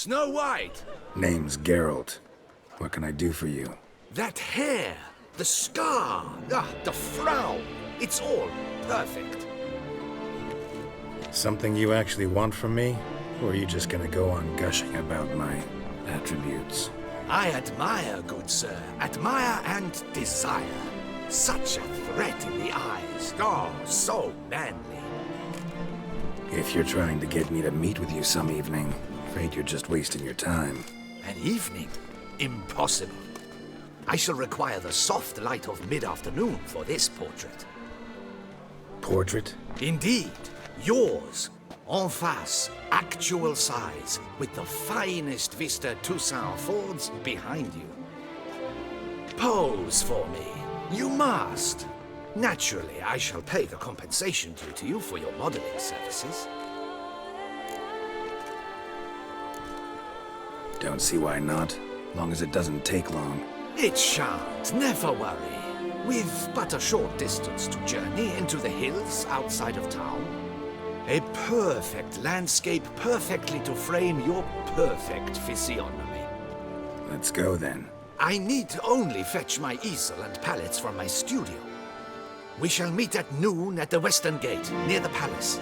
Snow White! Name's Geralt. What can I do for you? That hair, the scar, the frown. It's all perfect. Something you actually want from me? Or are you just gonna go on gushing about my attributes? I admire, good sir. Admire and desire. Such a threat in the eyes. Oh, so manly. If you're trying to get me to meet with you some evening, afraid you're just wasting your time. An evening? Impossible. I shall require the soft light of mid-afternoon for this portrait. Portrait? Indeed. Yours. En face. Actual size. With the finest Vista Toussaint Fords behind you. Pose for me. You must. Naturally, I shall pay the compensation due to you for your modeling services. Don't see why not, long as it doesn't take long. It shan't, never worry. With but a short distance to journey into the hills outside of town. A perfect landscape perfectly to frame your perfect physiognomy. Let's go then. I need only fetch my easel and palettes from my studio. We shall meet at noon at the western gate, near the palace.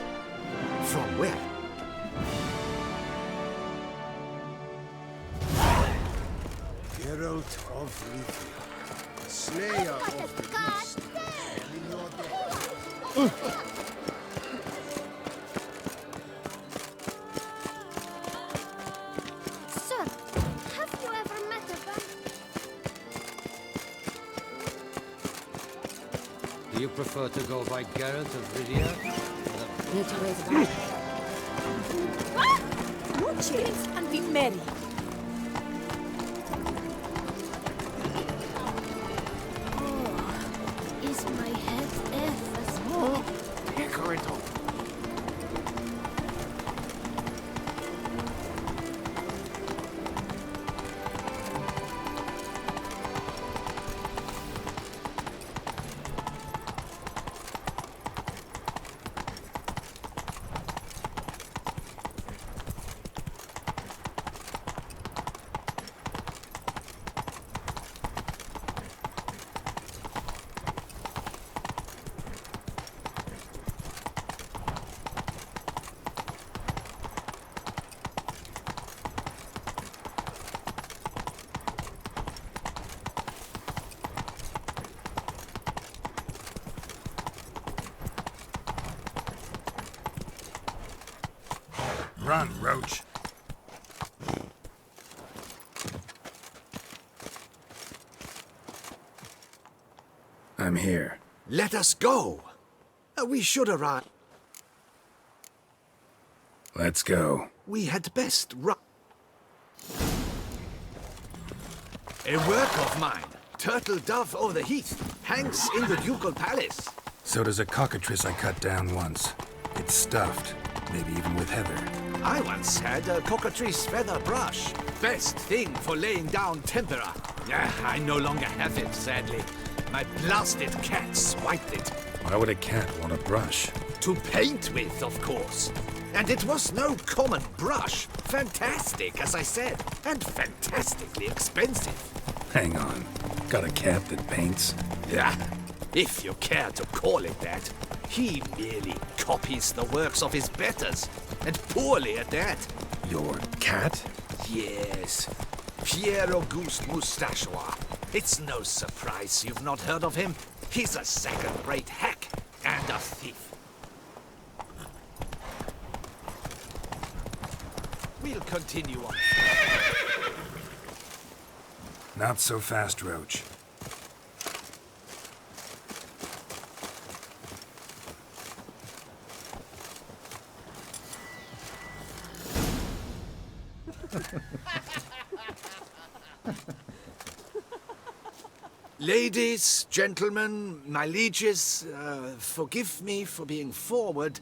From where? Geralt of Rivia, slayer of the beast. Sir, have you ever met a Do you prefer to go by Geralt of Rivia? Need to raise a glass. More cheers and be merry. Is my head ever small? Run, Roach. I'm here. Let us go. We should arrive. Let's go. We had best run. A work of mine. Turtle dove o'er the heath. Hangs in the ducal palace. So does a cockatrice I cut down once. It's stuffed, maybe even with heather. I once had a cockatrice feather brush. Best thing for laying down tempera. I no longer have it, sadly. My blasted cat swiped it. Why would a cat want a brush? To paint with, of course. And it was no common brush. Fantastic, as I said. And fantastically expensive. Hang on. Got a cat that paints? Yeah, if you care to call it that. He merely copies the works of his betters. And poorly at that. Your cat? Yes. Pierre Auguste Moustachois. It's no surprise you've not heard of him. He's a second-rate hack and a thief. We'll continue on. Not so fast, Roach. Ladies, gentlemen, my lieges, forgive me for being forward,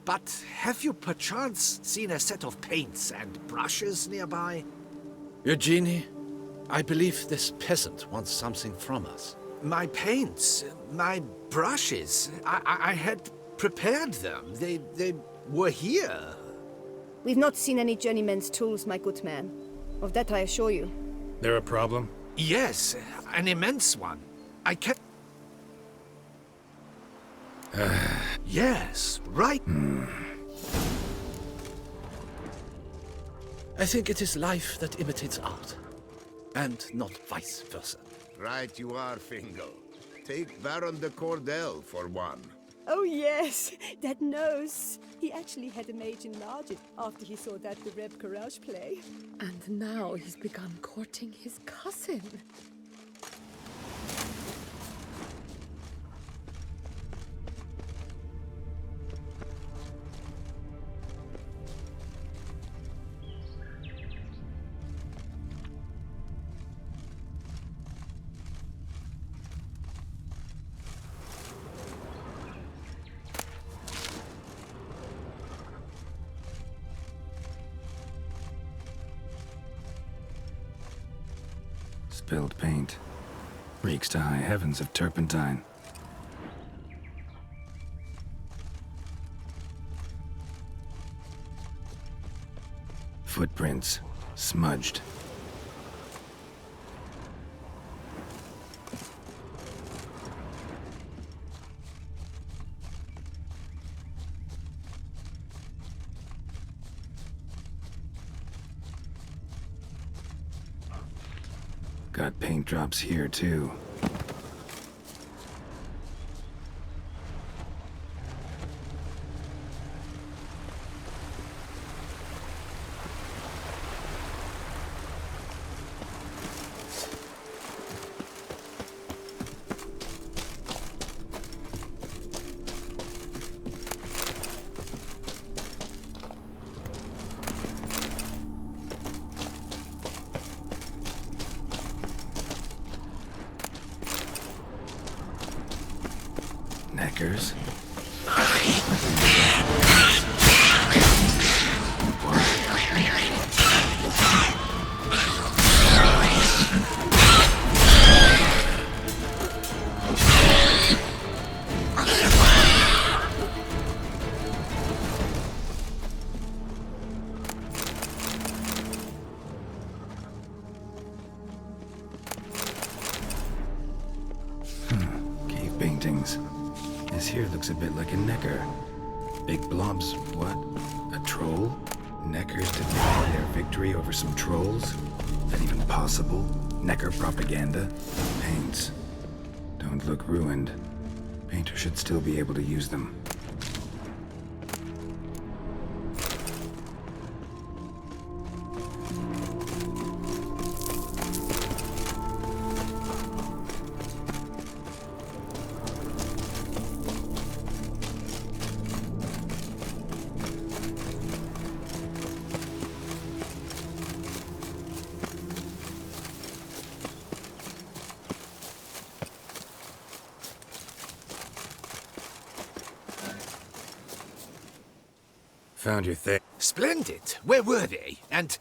but have you perchance seen a set of paints and brushes nearby? Eugenie, I believe this peasant wants something from us. My paints, my brushes, I had prepared them. They were here. We've not seen any journeyman's tools, my good man. Of that I assure you. There a problem? Yes, an immense one. I kept... Yes, right. I think it is life that imitates art, and not vice versa. Right you are, Fingal. Take Baron de Cordel for one. Oh yes, that nose. He actually had a mage enlarge it after he saw that the Reb Courage play. And now he's begun courting his cousin. Spilled paint. Reeks to high heavens of turpentine. Footprints. Smudged. Got paint drops here, too. Neckers. Cave paintings. This here looks a bit like a necker. Big blobs, what? A troll? Neckers to declare their victory over some trolls? That even possible? Necker propaganda? Paints. Don't look ruined. Painter should still be able to use them. Found your thing. Splendid. Where were they? And...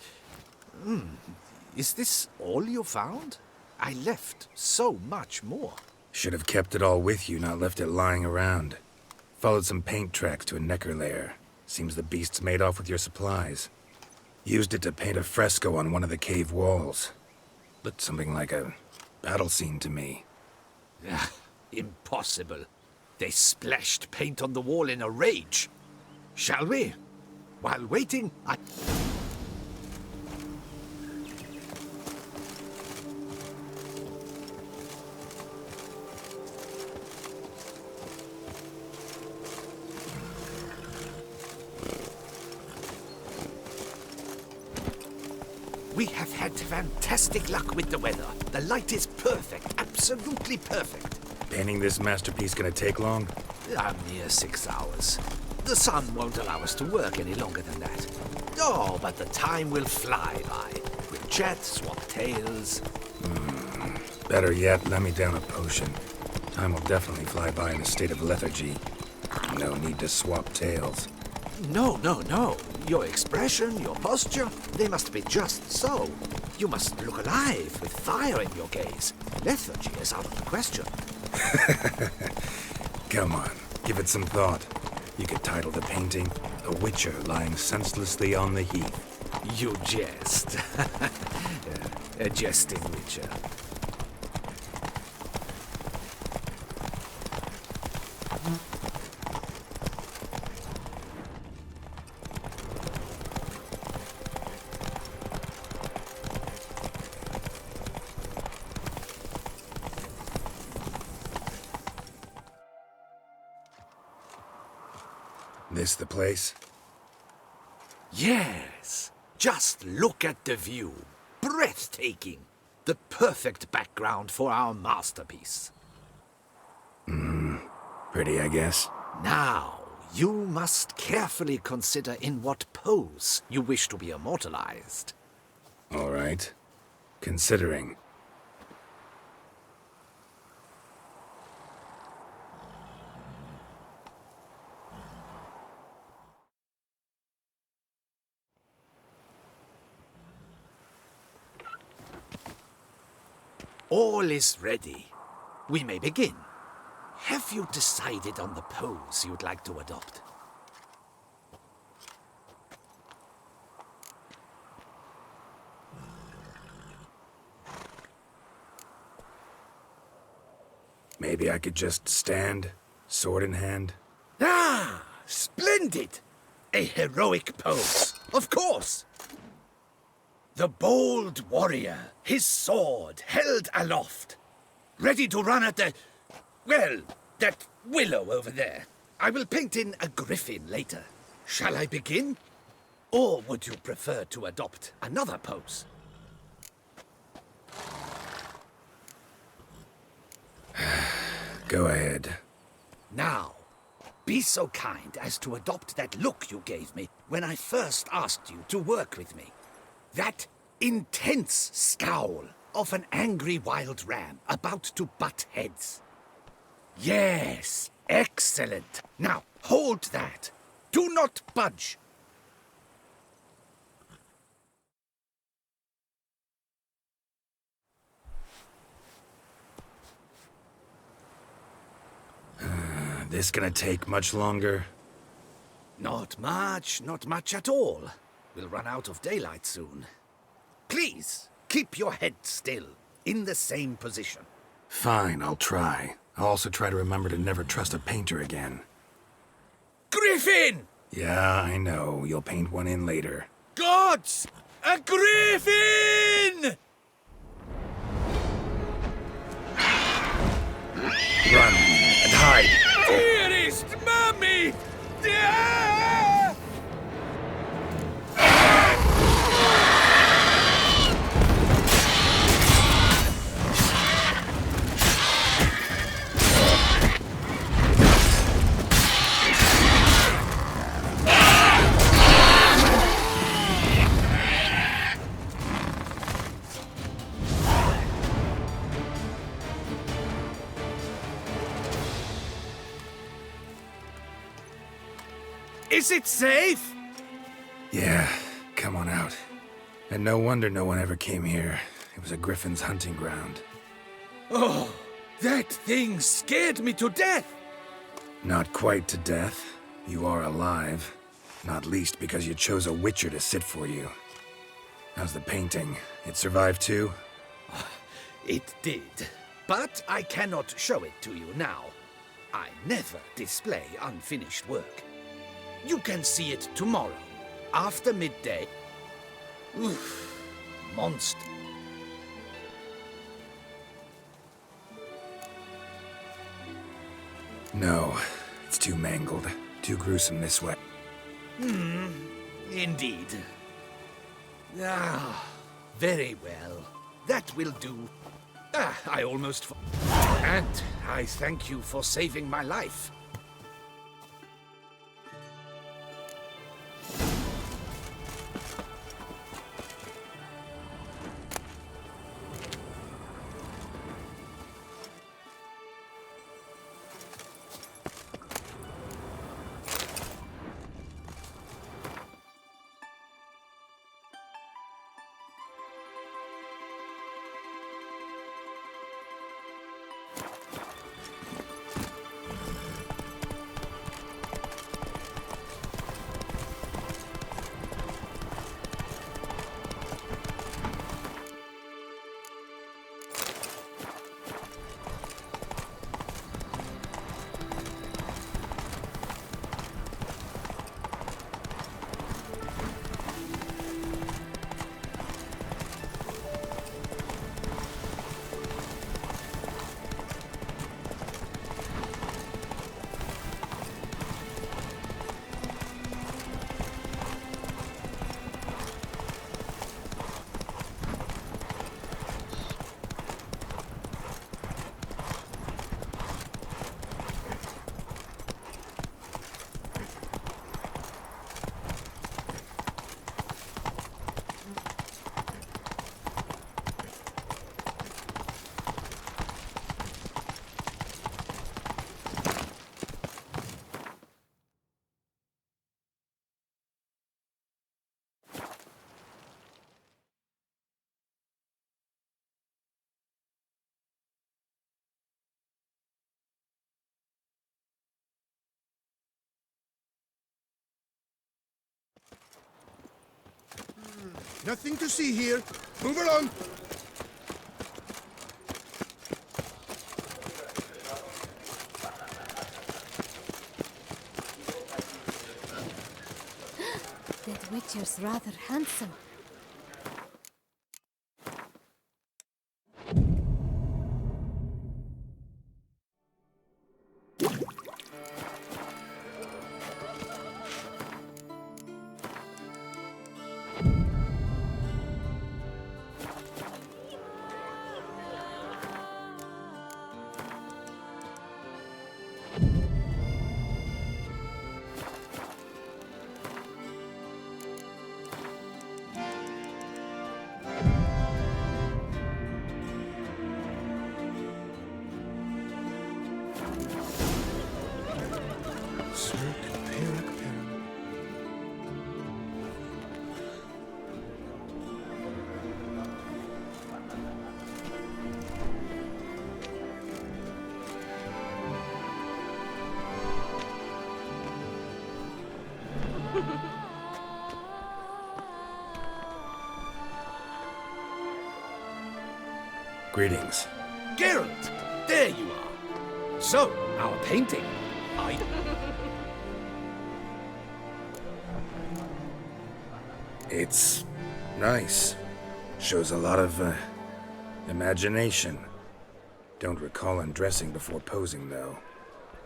is this all you found? I left so much more. Should have kept it all with you, not left it lying around. Followed some paint tracks to a necker lair. Seems the beast's made off with your supplies. Used it to paint a fresco on one of the cave walls. Looked something like a battle scene to me. Impossible. They splashed paint on the wall in a rage. Shall we? While waiting, We have had fantastic luck with the weather. The light is perfect, absolutely perfect. Painting this masterpiece gonna take long? A mere 6 hours. The sun won't allow us to work any longer than that. Oh, but the time will fly by. We'll chat, swap tales. Better yet, let me down a potion. Time will definitely fly by in a state of lethargy. No need to swap tales. No. Your expression, your posture, they must be just so. You must look alive with fire in your gaze. Lethargy is out of the question. Come on, give it some thought. You could title the painting, A Witcher Lying Senselessly on the Heath. You jest. A jesting witcher. This the place? Yes. Just look at the view. Breathtaking. The perfect background for our masterpiece. Pretty, I guess. Now, you must carefully consider in what pose you wish to be immortalized. All right. Considering. All is ready. We may begin. Have you decided on the pose you'd like to adopt? Maybe I could just stand, sword in hand. Ah, splendid! A heroic pose, of course. The bold warrior, his sword held aloft, ready to run at that willow over there. I will paint in a griffin later. Shall I begin? Or would you prefer to adopt another pose? Go ahead. Now, be so kind as to adopt that look you gave me when I first asked you to work with me. That intense scowl of an angry wild ram about to butt heads. Yes, excellent. Now, hold that. Do not budge. This gonna take much longer? Not much at all. We'll run out of daylight soon. Please, keep your head still, in the same position. Fine, I'll try. I'll also try to remember to never trust a painter again. Griffin! Yeah, I know. You'll paint one in later. Gods! A griffin! Run and hide! Dearest Mummy! Ah! Is it safe? Yeah, come on out. And no wonder no one ever came here. It was a griffin's hunting ground. Oh, that thing scared me to death. Not quite to death. You are alive. Not least because you chose a witcher to sit for you. How's the painting? It survived too? It did. But I cannot show it to you now. I never display unfinished work. You can see it tomorrow, after midday. Oof, monster. No, it's too mangled. Too gruesome this way. Indeed. Ah, very well. That will do. I almost... And I thank you for saving my life. Nothing to see here. Move along. That witcher's rather handsome. Greetings. Geralt, there you are. So, our painting. It's nice. Shows a lot of, imagination. Don't recall undressing before posing, though.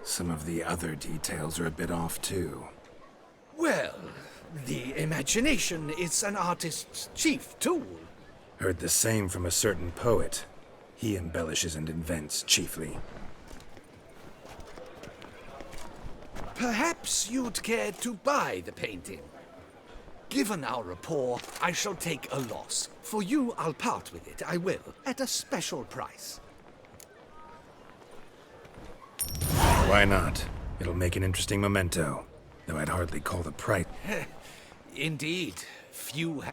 Some of the other details are a bit off, too. Well, the imagination is an artist's chief tool. Heard the same from a certain poet. He embellishes and invents, chiefly. Perhaps you'd care to buy the painting. Given our rapport, I shall take a loss. For you, I'll part with it, I will, at a special price. Why not? It'll make an interesting memento. Though I'd hardly call the price. Indeed, few